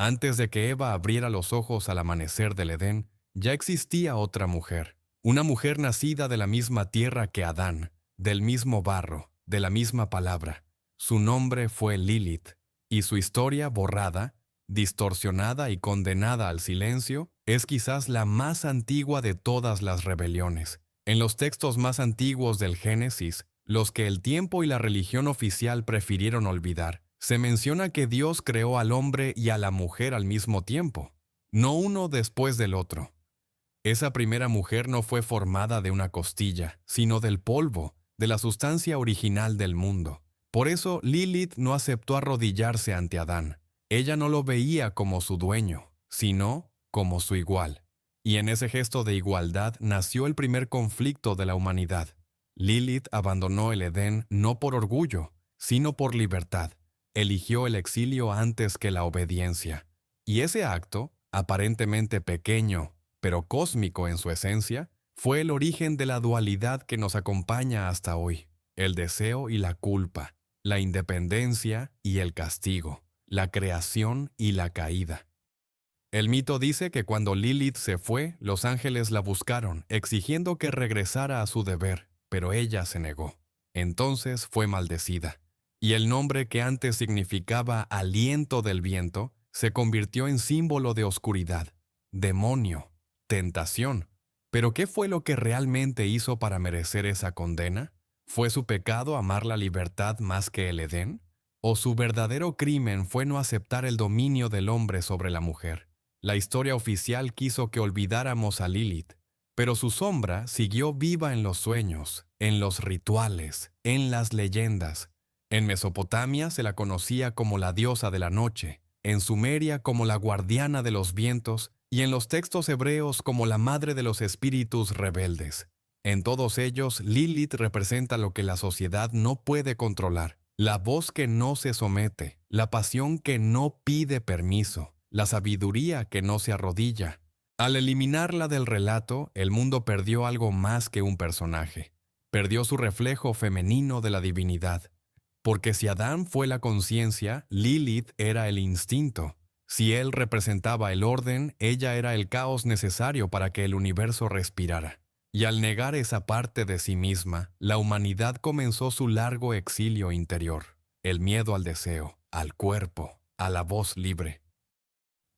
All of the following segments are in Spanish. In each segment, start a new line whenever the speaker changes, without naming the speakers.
Antes de que Eva abriera los ojos al amanecer del Edén, ya existía otra mujer, una mujer nacida de la misma tierra que Adán, del mismo barro, de la misma palabra. Su nombre fue Lilith, y su historia borrada, distorsionada y condenada al silencio, es quizás la más antigua de todas las rebeliones. En los textos más antiguos del Génesis, los que el tiempo y la religión oficial prefirieron olvidar, se menciona que Dios creó al hombre y a la mujer al mismo tiempo, no uno después del otro. Esa primera mujer no fue formada de una costilla, sino del polvo, de la sustancia original del mundo. Por eso Lilith no aceptó arrodillarse ante Adán. Ella no lo veía como su dueño, sino como su igual. Y en ese gesto de igualdad nació el primer conflicto de la humanidad. Lilith abandonó el Edén no por orgullo, sino por libertad. Eligió el exilio antes que la obediencia. Y ese acto, aparentemente pequeño, pero cósmico en su esencia, fue el origen de la dualidad que nos acompaña hasta hoy: el deseo y la culpa, la independencia y el castigo, la creación y la caída. El mito dice que cuando Lilith se fue, los ángeles la buscaron, exigiendo que regresara a su deber, pero ella se negó. Entonces fue maldecida, y el nombre que antes significaba aliento del viento se convirtió en símbolo de oscuridad, demonio, tentación. ¿Pero qué fue lo que realmente hizo para merecer esa condena? ¿Fue su pecado amar la libertad más que el Edén? ¿O su verdadero crimen fue no aceptar el dominio del hombre sobre la mujer? La historia oficial quiso que olvidáramos a Lilith, pero su sombra siguió viva en los sueños, en los rituales, en las leyendas. En Mesopotamia se la conocía como la diosa de la noche, en Sumeria como la guardiana de los vientos y en los textos hebreos como la madre de los espíritus rebeldes. En todos ellos, Lilith representa lo que la sociedad no puede controlar: la voz que no se somete, la pasión que no pide permiso, la sabiduría que no se arrodilla. Al eliminarla del relato, el mundo perdió algo más que un personaje. Perdió su reflejo femenino de la divinidad. Porque si Adán fue la conciencia, Lilith era el instinto. Si él representaba el orden, ella era el caos necesario para que el universo respirara. Y al negar esa parte de sí misma, la humanidad comenzó su largo exilio interior. El miedo al deseo, al cuerpo, a la voz libre.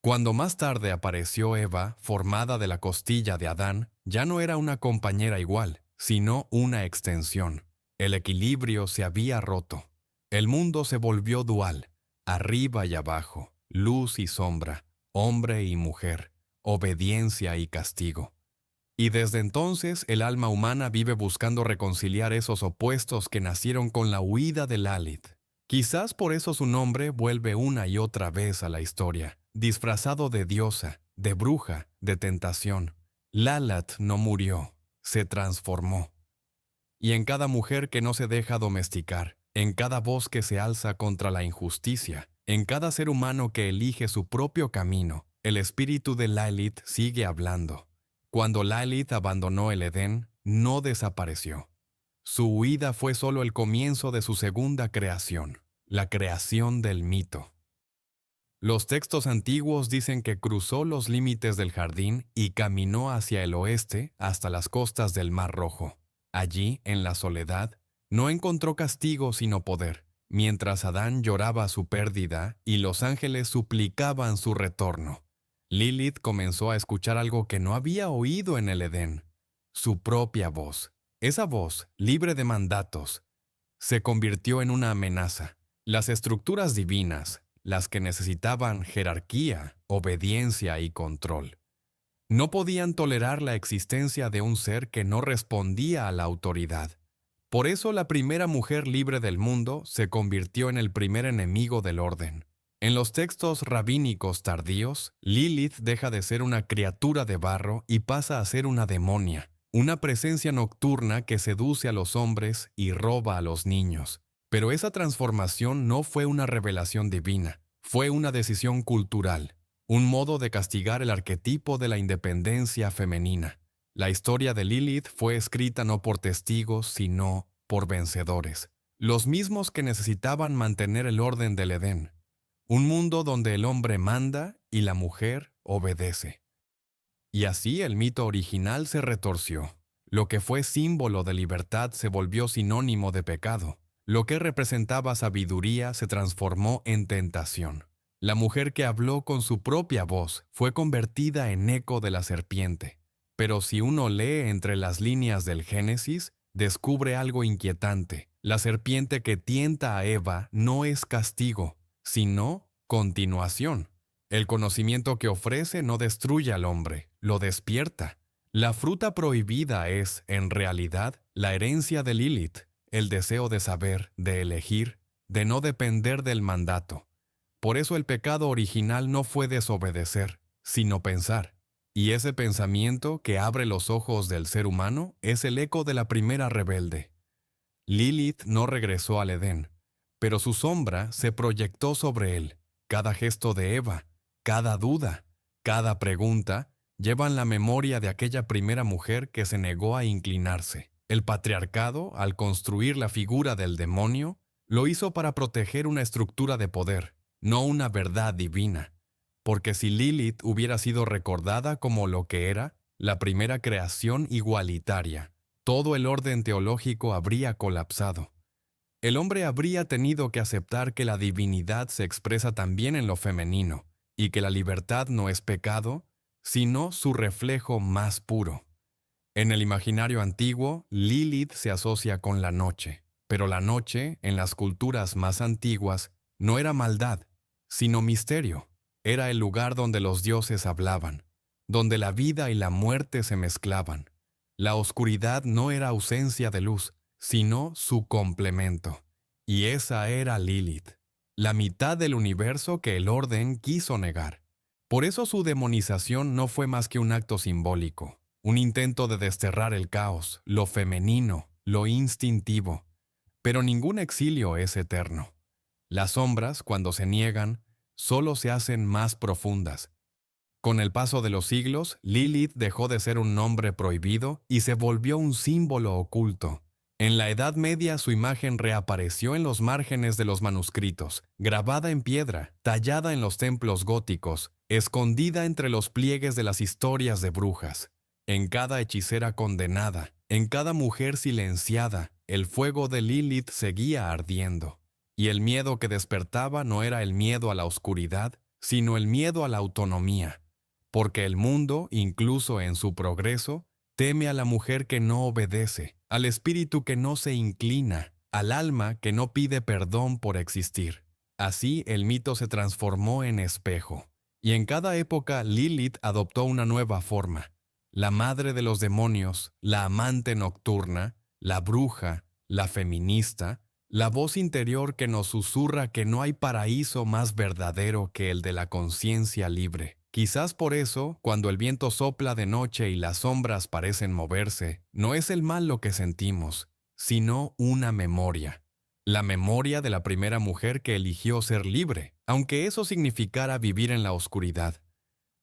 Cuando más tarde apareció Eva, formada de la costilla de Adán, ya no era una compañera igual, sino una extensión. El equilibrio se había roto. El mundo se volvió dual, arriba y abajo, luz y sombra, hombre y mujer, obediencia y castigo. Y desde entonces el alma humana vive buscando reconciliar esos opuestos que nacieron con la huida de Lilith. Quizás por eso su nombre vuelve una y otra vez a la historia, disfrazado de diosa, de bruja, de tentación. Lilith no murió, se transformó. Y en cada mujer que no se deja domesticar, en cada voz que se alza contra la injusticia, en cada ser humano que elige su propio camino, el espíritu de Lilith sigue hablando. Cuando Lilith abandonó el Edén, no desapareció. Su huida fue solo el comienzo de su segunda creación, la creación del mito. Los textos antiguos dicen que cruzó los límites del jardín y caminó hacia el oeste hasta las costas del Mar Rojo. Allí, en la soledad, no encontró castigo sino poder, mientras Adán lloraba su pérdida y los ángeles suplicaban su retorno. Lilith comenzó a escuchar algo que no había oído en el Edén: su propia voz. Esa voz, libre de mandatos, se convirtió en una amenaza. Las estructuras divinas, las que necesitaban jerarquía, obediencia y control, no podían tolerar la existencia de un ser que no respondía a la autoridad. Por eso la primera mujer libre del mundo se convirtió en el primer enemigo del orden. En los textos rabínicos tardíos, Lilith deja de ser una criatura de barro y pasa a ser una demonia, una presencia nocturna que seduce a los hombres y roba a los niños. Pero esa transformación no fue una revelación divina, fue una decisión cultural, un modo de castigar el arquetipo de la independencia femenina. La historia de Lilith fue escrita no por testigos, sino por vencedores, los mismos que necesitaban mantener el orden del Edén. un mundo donde el hombre manda y la mujer obedece. Y así el mito original se retorció. Lo que fue símbolo de libertad se volvió sinónimo de pecado. Lo que representaba sabiduría se transformó en tentación. La mujer que habló con su propia voz fue convertida en eco de la serpiente. Pero si uno lee entre las líneas del Génesis, descubre algo inquietante. La serpiente que tienta a Eva no es castigo, sino continuación. El conocimiento que ofrece no destruye al hombre, lo despierta. La fruta prohibida es, en realidad, la herencia de Lilith, el deseo de saber, de elegir, de no depender del mandato. Por eso el pecado original no fue desobedecer, sino pensar. Y ese pensamiento que abre los ojos del ser humano es el eco de la primera rebelde. Lilith no regresó al Edén, pero su sombra se proyectó sobre él. Cada gesto de Eva, cada duda, cada pregunta, llevan la memoria de aquella primera mujer que se negó a inclinarse. El patriarcado, al construir la figura del demonio, lo hizo para proteger una estructura de poder, no una verdad divina. Porque si Lilith hubiera sido recordada como lo que era, la primera creación igualitaria, todo el orden teológico habría colapsado. El hombre habría tenido que aceptar que la divinidad se expresa también en lo femenino, y que la libertad no es pecado, sino su reflejo más puro. En el imaginario antiguo, Lilith se asocia con la noche, pero la noche, en las culturas más antiguas, no era maldad, sino misterio. Era el lugar donde los dioses hablaban, donde la vida y la muerte se mezclaban. La oscuridad no era ausencia de luz, sino su complemento. Y esa era Lilith, la mitad del universo que el orden quiso negar. Por eso su demonización no fue más que un acto simbólico, un intento de desterrar el caos, lo femenino, lo instintivo. Pero ningún exilio es eterno. Las sombras, cuando se niegan, solo se hacen más profundas. Con el paso de los siglos, Lilith dejó de ser un nombre prohibido y se volvió un símbolo oculto. En la Edad Media su imagen reapareció en los márgenes de los manuscritos, grabada en piedra, tallada en los templos góticos, escondida entre los pliegues de las historias de brujas. En cada hechicera condenada, en cada mujer silenciada, el fuego de Lilith seguía ardiendo. Y el miedo que despertaba no era el miedo a la oscuridad, sino el miedo a la autonomía. Porque el mundo, incluso en su progreso, teme a la mujer que no obedece, al espíritu que no se inclina, al alma que no pide perdón por existir. Así el mito se transformó en espejo. Y en cada época Lilith adoptó una nueva forma. La madre de los demonios, la amante nocturna, la bruja, la feminista, la voz interior que nos susurra que no hay paraíso más verdadero que el de la conciencia libre. Quizás por eso, cuando el viento sopla de noche y las sombras parecen moverse, no es el mal lo que sentimos, sino una memoria. La memoria de la primera mujer que eligió ser libre, aunque eso significara vivir en la oscuridad.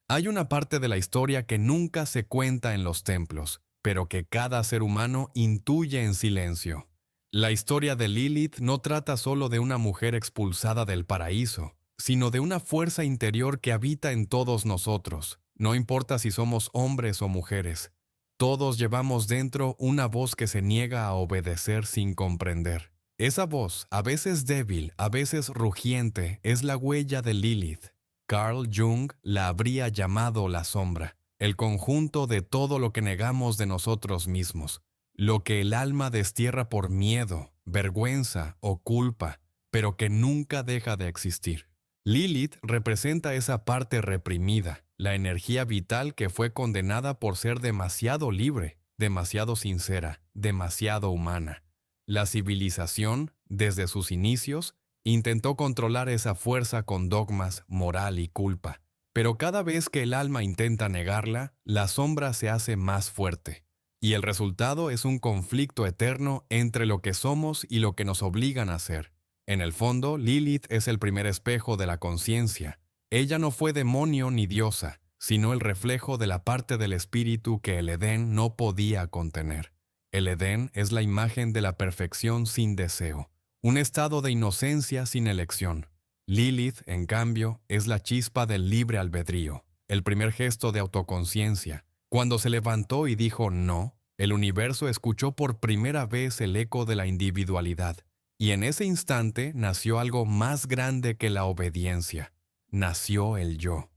Hay una parte de la historia que nunca se cuenta en los templos, pero que cada ser humano intuye en silencio. La historia de Lilith no trata solo de una mujer expulsada del paraíso, sino de una fuerza interior que habita en todos nosotros. No importa si somos hombres o mujeres. Todos llevamos dentro una voz que se niega a obedecer sin comprender. Esa voz, a veces débil, a veces rugiente, es la huella de Lilith. Carl Jung la habría llamado la sombra, el conjunto de todo lo que negamos de nosotros mismos, lo que el alma destierra por miedo, vergüenza o culpa, pero que nunca deja de existir. Lilith representa esa parte reprimida, la energía vital que fue condenada por ser demasiado libre, demasiado sincera, demasiado humana. La civilización, desde sus inicios, intentó controlar esa fuerza con dogmas, moral y culpa. Pero cada vez que el alma intenta negarla, la sombra se hace más fuerte. Y el resultado es un conflicto eterno entre lo que somos y lo que nos obligan a ser. En el fondo, Lilith es el primer espejo de la conciencia. Ella no fue demonio ni diosa, sino el reflejo de la parte del espíritu que el Edén no podía contener. El Edén es la imagen de la perfección sin deseo, un estado de inocencia sin elección. Lilith, en cambio, es la chispa del libre albedrío, el primer gesto de autoconciencia. Cuando se levantó y dijo no, el universo escuchó por primera vez el eco de la individualidad, y en ese instante nació algo más grande que la obediencia. Nació el yo.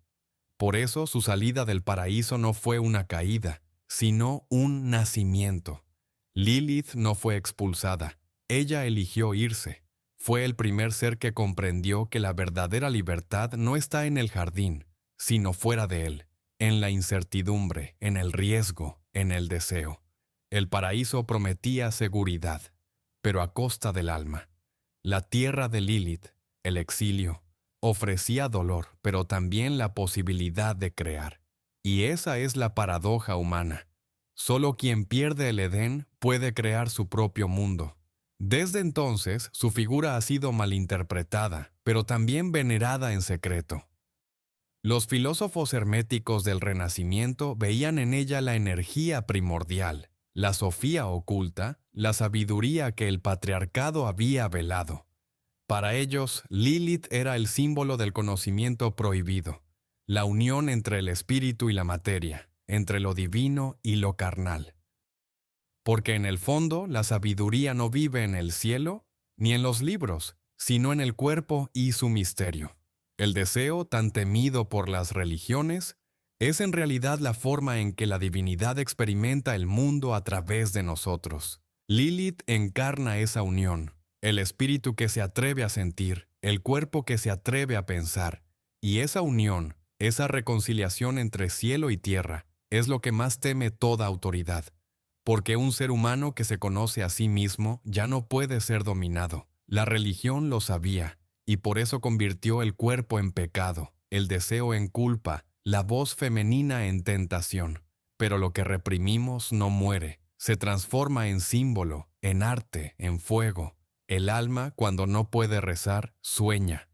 Por eso su salida del paraíso no fue una caída, sino un nacimiento. Lilith no fue expulsada, ella eligió irse. Fue el primer ser que comprendió que la verdadera libertad no está en el jardín, sino fuera de él, en la incertidumbre, en el riesgo, en el deseo. El paraíso prometía seguridad, pero a costa del alma. La tierra de Lilith, el exilio, ofrecía dolor, pero también la posibilidad de crear. Y esa es la paradoja humana. Solo quien pierde el Edén puede crear su propio mundo. Desde entonces, su figura ha sido malinterpretada, pero también venerada en secreto. Los filósofos herméticos del Renacimiento veían en ella la energía primordial, la sofía oculta, la sabiduría que el patriarcado había velado. Para ellos, Lilith era el símbolo del conocimiento prohibido, la unión entre el espíritu y la materia, entre lo divino y lo carnal. Porque en el fondo, la sabiduría no vive en el cielo ni en los libros, sino en el cuerpo y su misterio. El deseo, tan temido por las religiones, es en realidad la forma en que la divinidad experimenta el mundo a través de nosotros. Lilith encarna esa unión, el espíritu que se atreve a sentir, el cuerpo que se atreve a pensar, y esa unión, esa reconciliación entre cielo y tierra, es lo que más teme toda autoridad. Porque un ser humano que se conoce a sí mismo ya no puede ser dominado. La religión lo sabía, y por eso convirtió el cuerpo en pecado, el deseo en culpa, la voz femenina en tentación. Pero lo que reprimimos no muere, se transforma en símbolo, en arte, en fuego. El alma, cuando no puede rezar, sueña.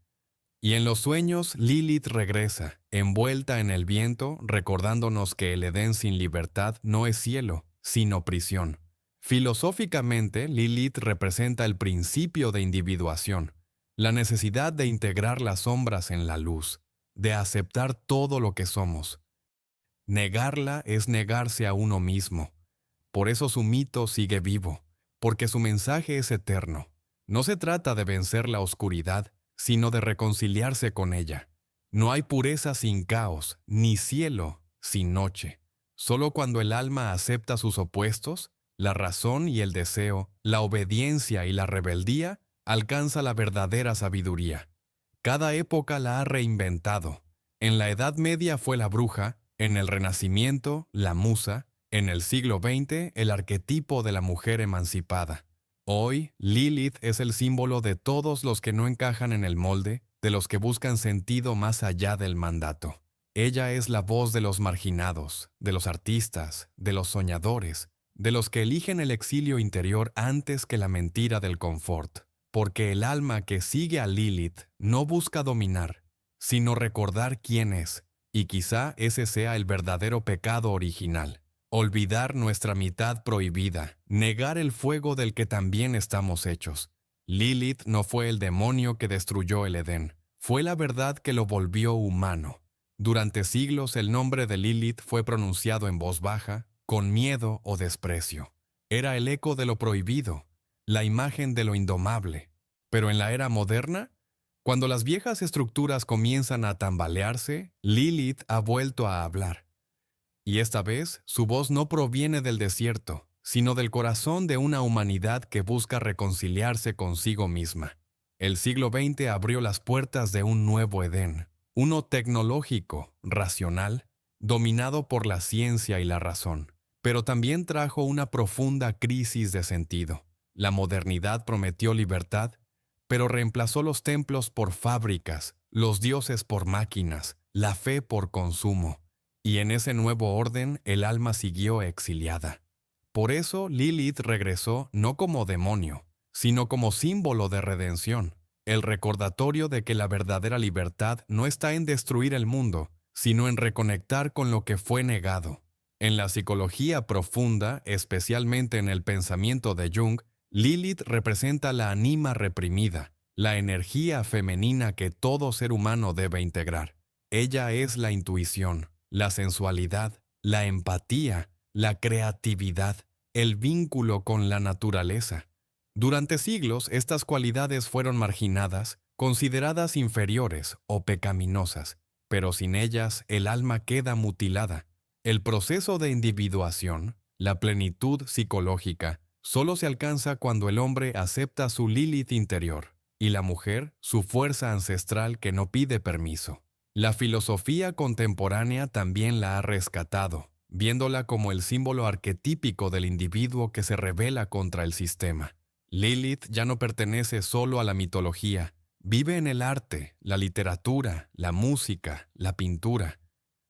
Y en los sueños, Lilith regresa, envuelta en el viento, recordándonos que el Edén sin libertad no es cielo, sino prisión. Filosóficamente, Lilith representa el principio de individuación, la necesidad de integrar las sombras en la luz, de aceptar todo lo que somos. Negarla es negarse a uno mismo. Por eso su mito sigue vivo, porque su mensaje es eterno. No se trata de vencer la oscuridad, sino de reconciliarse con ella. No hay pureza sin caos, ni cielo sin noche. Solo cuando el alma acepta sus opuestos, la razón y el deseo, la obediencia y la rebeldía, alcanza la verdadera sabiduría. Cada época la ha reinventado. En la Edad Media fue la bruja, en el Renacimiento, la musa, en el siglo XX, el arquetipo de la mujer emancipada. Hoy, Lilith es el símbolo de todos los que no encajan en el molde, de los que buscan sentido más allá del mandato. Ella es la voz de los marginados, de los artistas, de los soñadores, de los que eligen el exilio interior antes que la mentira del confort. Porque el alma que sigue a Lilith no busca dominar, sino recordar quién es, y quizá ese sea el verdadero pecado original. Olvidar nuestra mitad prohibida, negar el fuego del que también estamos hechos. Lilith no fue el demonio que destruyó el Edén, fue la verdad que lo volvió humano. Durante siglos el nombre de Lilith fue pronunciado en voz baja, con miedo o desprecio. Era el eco de lo prohibido, la imagen de lo indomable. Pero en la era moderna, cuando las viejas estructuras comienzan a tambalearse, Lilith ha vuelto a hablar. Y esta vez, su voz no proviene del desierto, sino del corazón de una humanidad que busca reconciliarse consigo misma. El siglo XX abrió las puertas de un nuevo Edén, uno tecnológico, racional, dominado por la ciencia y la razón. Pero también trajo una profunda crisis de sentido. La modernidad prometió libertad, pero reemplazó los templos por fábricas, los dioses por máquinas, la fe por consumo. Y en ese nuevo orden, el alma siguió exiliada. Por eso Lilith regresó no como demonio, sino como símbolo de redención, el recordatorio de que la verdadera libertad no está en destruir el mundo, sino en reconectar con lo que fue negado. En la psicología profunda, especialmente en el pensamiento de Jung, Lilith representa la ánima reprimida, la energía femenina que todo ser humano debe integrar. Ella es la intuición, la sensualidad, la empatía, la creatividad, el vínculo con la naturaleza. Durante siglos, estas cualidades fueron marginadas, consideradas inferiores o pecaminosas, pero sin ellas el alma queda mutilada. El proceso de individuación, la plenitud psicológica, solo se alcanza cuando el hombre acepta su Lilith interior y la mujer su fuerza ancestral que no pide permiso. La filosofía contemporánea también la ha rescatado, viéndola como el símbolo arquetípico del individuo que se rebela contra el sistema. Lilith ya no pertenece solo a la mitología, vive en el arte, la literatura, la música, la pintura.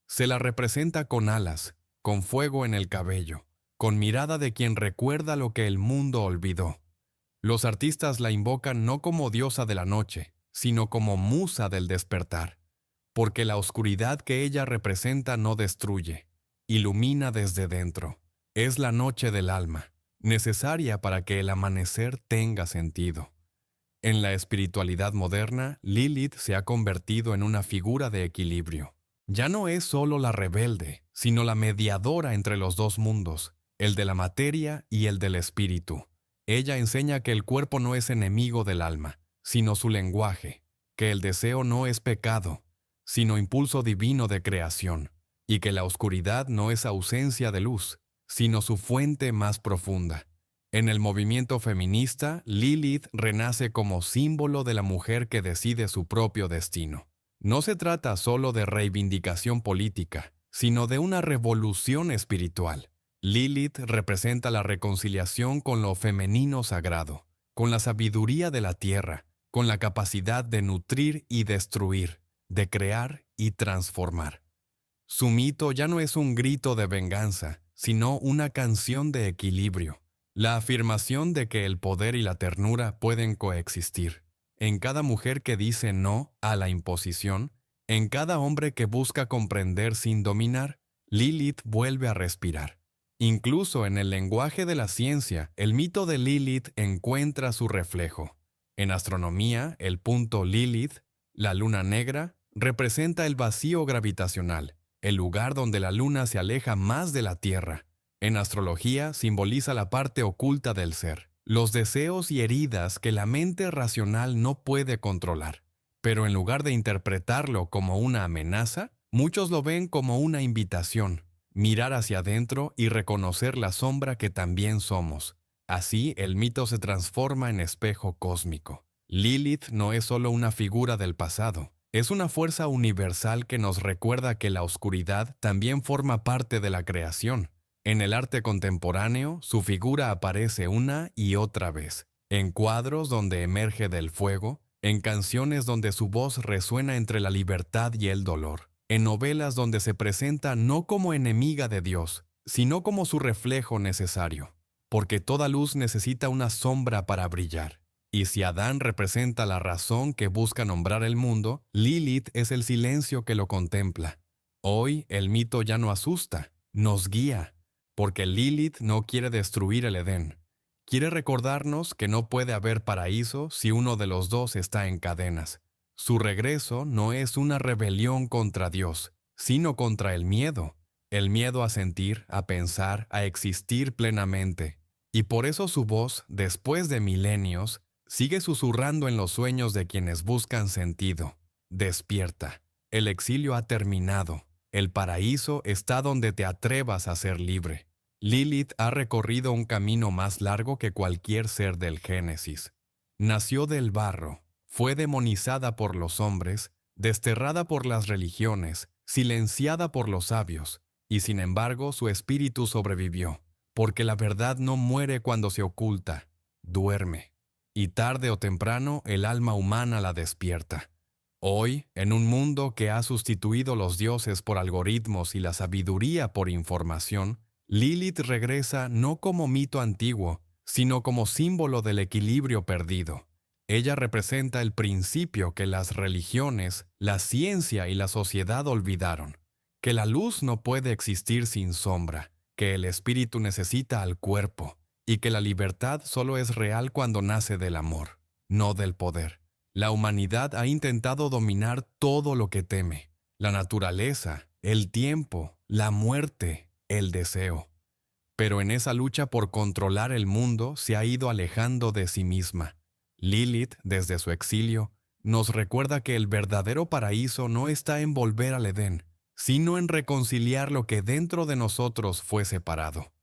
Se la representa con alas, con fuego en el cabello, con mirada de quien recuerda lo que el mundo olvidó. Los artistas la invocan no como diosa de la noche, sino como musa del despertar, porque la oscuridad que ella representa no destruye, ilumina desde dentro. Es la noche del alma, necesaria para que el amanecer tenga sentido. En la espiritualidad moderna, Lilith se ha convertido en una figura de equilibrio. Ya no es solo la rebelde, sino la mediadora entre los dos mundos, el de la materia y el del espíritu. Ella enseña que el cuerpo no es enemigo del alma, sino su lenguaje, que el deseo no es pecado, sino impulso divino de creación, y que la oscuridad no es ausencia de luz, sino su fuente más profunda. En el movimiento feminista, Lilith renace como símbolo de la mujer que decide su propio destino. No se trata solo de reivindicación política, sino de una revolución espiritual. Lilith representa la reconciliación con lo femenino sagrado, con la sabiduría de la tierra, con la capacidad de nutrir y destruir, de crear y transformar. Su mito ya no es un grito de venganza, sino una canción de equilibrio. La afirmación de que el poder y la ternura pueden coexistir. En cada mujer que dice no a la imposición, en cada hombre que busca comprender sin dominar, Lilith vuelve a respirar. Incluso en el lenguaje de la ciencia, el mito de Lilith encuentra su reflejo. En astronomía, el punto Lilith, la luna negra, representa el vacío gravitacional, el lugar donde la luna se aleja más de la Tierra. En astrología simboliza la parte oculta del ser, los deseos y heridas que la mente racional no puede controlar. Pero en lugar de interpretarlo como una amenaza, muchos lo ven como una invitación, mirar hacia adentro y reconocer la sombra que también somos. Así, el mito se transforma en espejo cósmico. Lilith no es solo una figura del pasado, es una fuerza universal que nos recuerda que la oscuridad también forma parte de la creación. En el arte contemporáneo, su figura aparece una y otra vez, en cuadros donde emerge del fuego, en canciones donde su voz resuena entre la libertad y el dolor, en novelas donde se presenta no como enemiga de Dios, sino como su reflejo necesario, porque toda luz necesita una sombra para brillar. Y si Adán representa la razón que busca nombrar el mundo, Lilith es el silencio que lo contempla. Hoy el mito ya no asusta, nos guía. Porque Lilith no quiere destruir el Edén. Quiere recordarnos que no puede haber paraíso si uno de los dos está en cadenas. Su regreso no es una rebelión contra Dios, sino contra el miedo a sentir, a pensar, a existir plenamente. Y por eso su voz, después de milenios, sigue susurrando en los sueños de quienes buscan sentido. Despierta. El exilio ha terminado. El paraíso está donde te atrevas a ser libre. Lilith ha recorrido un camino más largo que cualquier ser del Génesis. Nació del barro, fue demonizada por los hombres, desterrada por las religiones, silenciada por los sabios, y sin embargo su espíritu sobrevivió, porque la verdad no muere cuando se oculta, duerme, y tarde o temprano el alma humana la despierta. Hoy, en un mundo que ha sustituido los dioses por algoritmos y la sabiduría por información, Lilith regresa no como mito antiguo, sino como símbolo del equilibrio perdido. Ella representa el principio que las religiones, la ciencia y la sociedad olvidaron, que la luz no puede existir sin sombra, que el espíritu necesita al cuerpo, y que la libertad solo es real cuando nace del amor, no del poder. La humanidad ha intentado dominar todo lo que teme: la naturaleza, el tiempo, la muerte, el deseo. Pero en esa lucha por controlar el mundo se ha ido alejando de sí misma. Lilith, desde su exilio, nos recuerda que el verdadero paraíso no está en volver al Edén, sino en reconciliar lo que dentro de nosotros fue separado.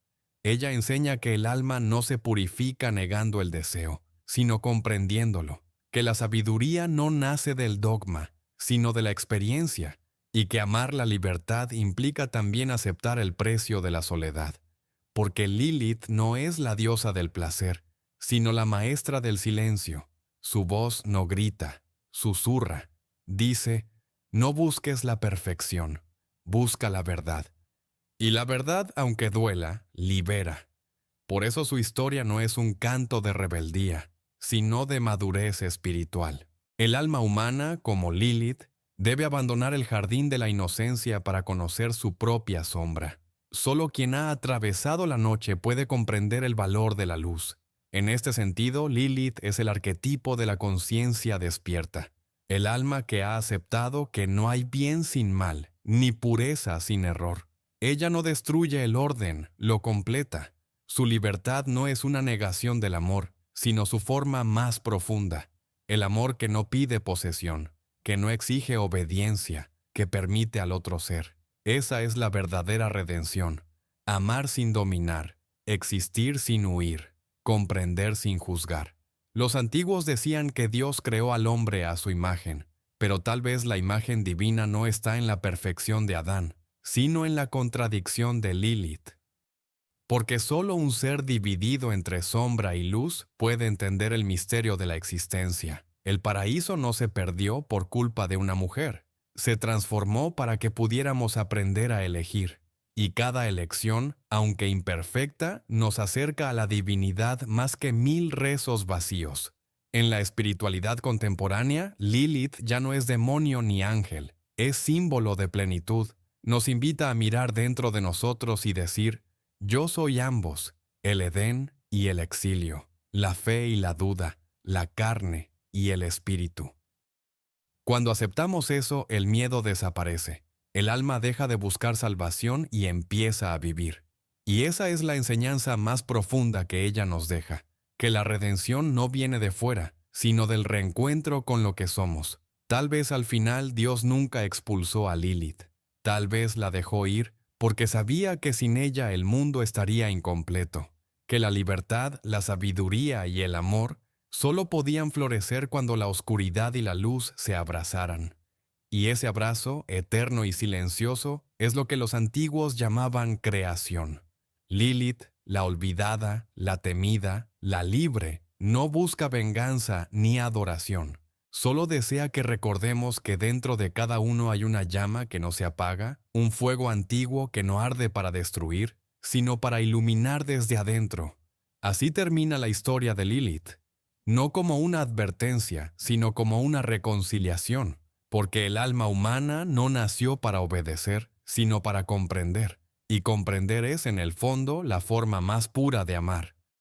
Ella enseña que el alma no se purifica negando el deseo, sino comprendiéndolo, que la sabiduría no nace del dogma, sino de la experiencia, y que amar la libertad implica también aceptar el precio de la soledad. Porque Lilith no es la diosa del placer, sino la maestra del silencio. Su voz no grita, susurra. Dice: no busques la perfección, busca la verdad. Y la verdad, aunque duela, libera. Por eso su historia no es un canto de rebeldía, sino de madurez espiritual. El alma humana, como Lilith, debe abandonar el jardín de la inocencia para conocer su propia sombra. Solo quien ha atravesado la noche puede comprender el valor de la luz. En este sentido, Lilith es el arquetipo de la conciencia despierta, el alma que ha aceptado que no hay bien sin mal, ni pureza sin error. Ella no destruye el orden, lo completa. Su libertad no es una negación del amor, sino su forma más profunda, el amor que no pide posesión, que no exige obediencia, que permite al otro ser. Esa es la verdadera redención: amar sin dominar, existir sin huir, comprender sin juzgar. Los antiguos decían que Dios creó al hombre a su imagen, pero tal vez la imagen divina no está en la perfección de Adán, sino en la contradicción de Lilith. Porque solo un ser dividido entre sombra y luz puede entender el misterio de la existencia. El paraíso no se perdió por culpa de una mujer. Se transformó para que pudiéramos aprender a elegir. Y cada elección, aunque imperfecta, nos acerca a la divinidad más que 1000 rezos vacíos. En la espiritualidad contemporánea, Lilith ya no es demonio ni ángel. Es símbolo de plenitud. Nos invita a mirar dentro de nosotros y decir: yo soy ambos, el Edén y el exilio, la fe y la duda, la carne y el espíritu. Cuando aceptamos eso, el miedo desaparece. El alma deja de buscar salvación y empieza a vivir. Y esa es la enseñanza más profunda que ella nos deja, que la redención no viene de fuera, sino del reencuentro con lo que somos. Tal vez al final Dios nunca expulsó a Lilith. Tal vez la dejó ir porque sabía que sin ella el mundo estaría incompleto, que la libertad, la sabiduría y el amor solo podían florecer cuando la oscuridad y la luz se abrazaran. Y ese abrazo, eterno y silencioso, es lo que los antiguos llamaban creación. Lilith, la olvidada, la temida, la libre, no busca venganza ni adoración. Solo desea que recordemos que dentro de cada uno hay una llama que no se apaga, un fuego antiguo que no arde para destruir, sino para iluminar desde adentro. Así termina la historia de Lilith. No como una advertencia, sino como una reconciliación, porque el alma humana no nació para obedecer, sino para comprender, y comprender es, en el fondo, la forma más pura de amar.